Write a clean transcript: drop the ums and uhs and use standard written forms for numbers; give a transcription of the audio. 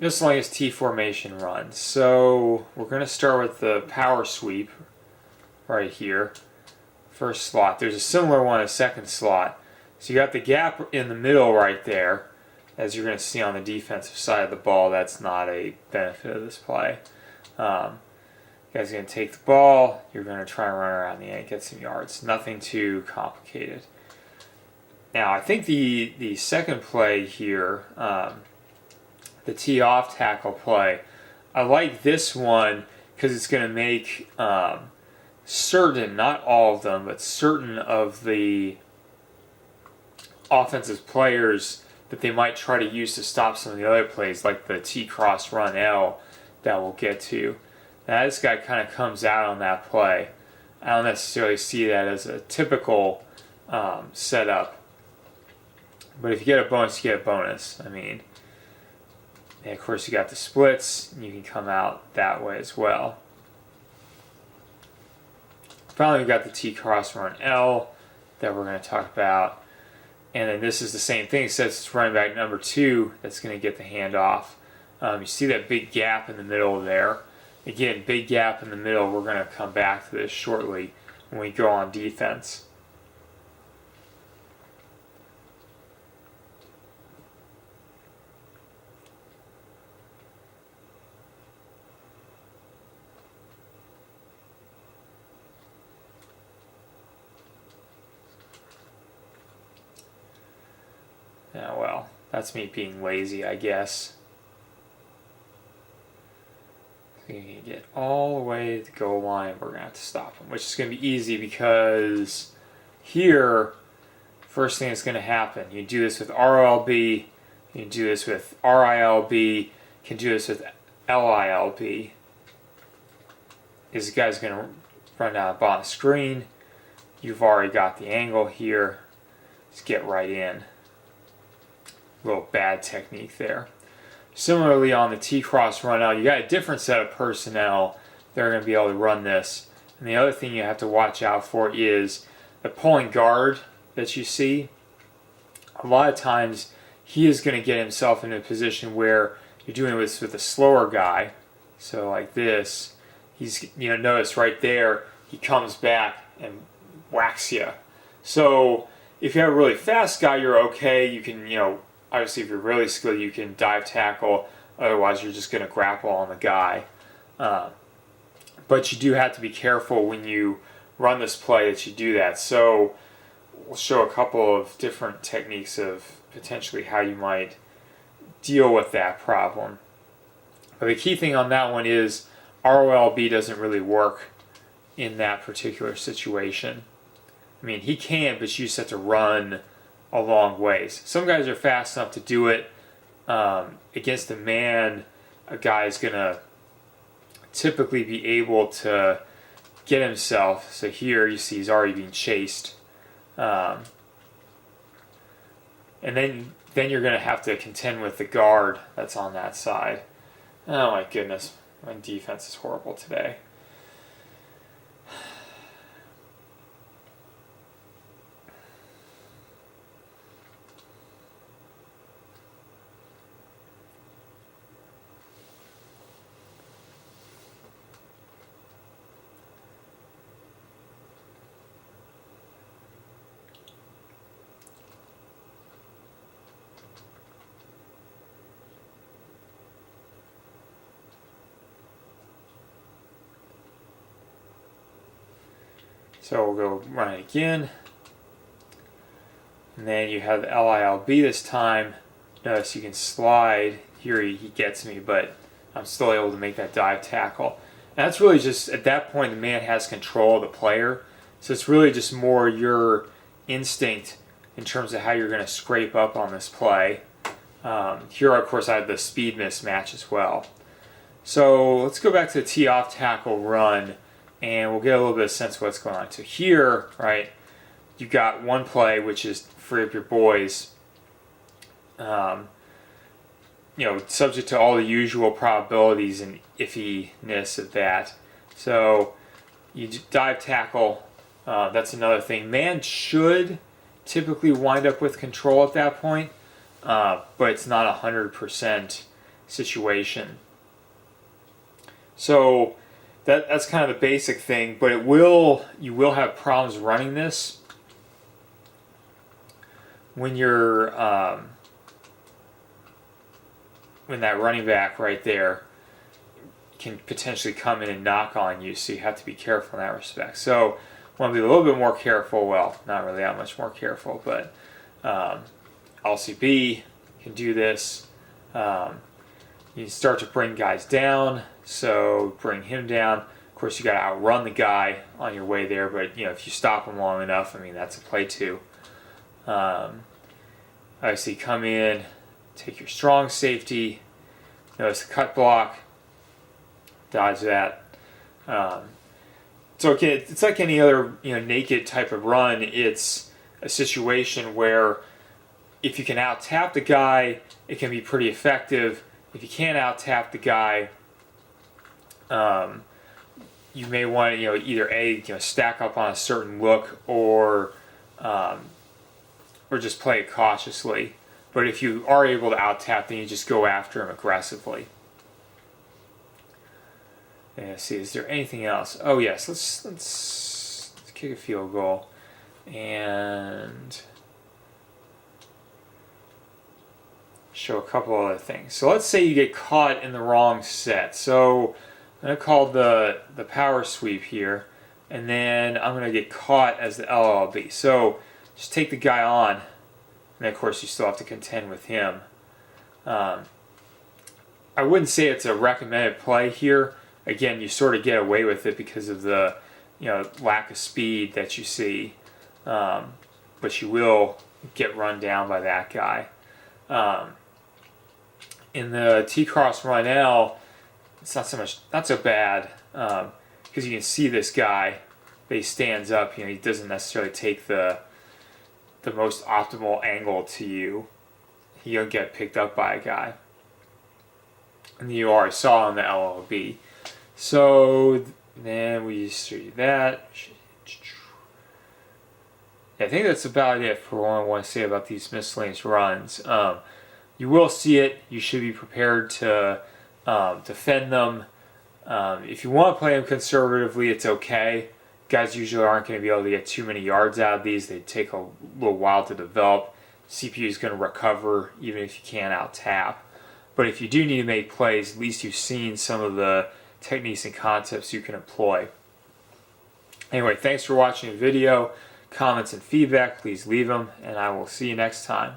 miscellaneous T formation run. So we're going to start with the power sweep right here. First slot. There's a similar one, a second slot. So you got the gap in the middle right there. As you're going to see on the defensive side of the ball, that's not a benefit of this play. You guys are going to take the ball. You're going to try and run around the end, get some yards. Nothing too complicated. Now, I think the second play here, the tee off tackle play, I like this one because it's going to make certain, not all of them, but certain of the offensive players that they might try to use to stop some of the other plays, like the T-cross run L that we'll get to. Now this guy kind of comes out on that play. I don't necessarily see that as a typical setup. But if you get a bonus, you get a bonus. I mean, and of course you got the splits, and you can come out that way as well. Finally, we've got the T-cross run L that we're going to talk about. And then this is the same thing, except it's running back number 2 that's going to get the handoff. You see that big gap in the middle there. Again, big gap in the middle. We're going to come back to this shortly when we go on defense. Yeah, well, that's me being lazy, I guess. So you can get all the way to the goal line. We're going to have to stop him, which is going to be easy because here, first thing that's going to happen, you do this with RLB, you can do this with RILB, you can do this with LILB. This guy's going to run down the bottom screen. You've already got the angle here. Just get right in. Little bad technique there. Similarly on the T-cross run out, you got a different set of personnel that are going to be able to run this. And the other thing you have to watch out for is the pulling guard that you see. A lot of times he is going to get himself in a position where you're doing this with a slower guy. So like this, he's, notice right there, he comes back and whacks you. So if you have a really fast guy, you're okay. You can, obviously, if you're really skilled, you can dive tackle. Otherwise, you're just going to grapple on the guy. But you do have to be careful when you run this play that you do that. So we'll show a couple of different techniques of potentially how you might deal with that problem. But the key thing on that one is ROLB doesn't really work in that particular situation. I mean, he can, but you just have to run a long ways. Some guys are fast enough to do it. Against a man, a guy is going to typically be able to get himself. So here you see he's already being chased. And then you're going to have to contend with the guard that's on that side. Oh my goodness, my defense is horrible today. So we'll go run it again. And then you have the LILB this time. Notice you can slide. Here he gets me, but I'm still able to make that dive tackle. And that's really just, at that point, the man has control of the player. So it's really just more your instinct in terms of how you're going to scrape up on this play. Here, of course, I have the speed mismatch as well. So let's go back to the tee off tackle run, and we'll get a little bit of sense of what's going on. So here, right, you got one play, which is free up your boys. Subject to all the usual probabilities and iffiness of that. So you dive tackle. That's another thing. Man should typically wind up with control at that point, but it's not 100%. situation. So that's kind of the basic thing, but you will have problems running this when you're when that running back right there can potentially come in and knock on you, so you have to be careful in that respect. So want to be a little bit more careful. Well, not really that much more careful, but LCB can do this. You start to bring guys down, so bring him down. Of course, you got to outrun the guy on your way there, but if you stop him long enough, I mean, that's a play too. Obviously, come in, take your strong safety. Notice the cut block, dodge that. So okay, it's like any other naked type of run. It's a situation where if you can out tap the guy, it can be pretty effective. If you can't out tap the guy, you may want to either stack up on a certain look or just play it cautiously. But if you are able to out tap, then you just go after him aggressively. Yeah, see, is there anything else? Oh yes, let's kick a field goal and show a couple other things. So let's say you get caught in the wrong set. So I'm going to call the power sweep here, and then I'm going to get caught as the LLB. So just take the guy on, and of course you still have to contend with him. I wouldn't say it's a recommended play here. Again, you sort of get away with it because of the lack of speed that you see, but you will get run down by that guy. In the T-Cross run L, it's not so bad because you can see this guy, but he stands up. He doesn't necessarily take the most optimal angle to you. He'll get picked up by a guy, and you already saw on the LLB. So then we see that. I think that's about it for what I want to say about these miscellaneous runs. You will see it. You should be prepared to defend them. If you want to play them conservatively, it's okay. Guys usually aren't going to be able to get too many yards out of these. They take a little while to develop. CPU is going to recover even if you can't out tap. But if you do need to make plays, at least you've seen some of the techniques and concepts you can employ. Anyway, thanks for watching the video. Comments and feedback, please leave them, and I will see you next time.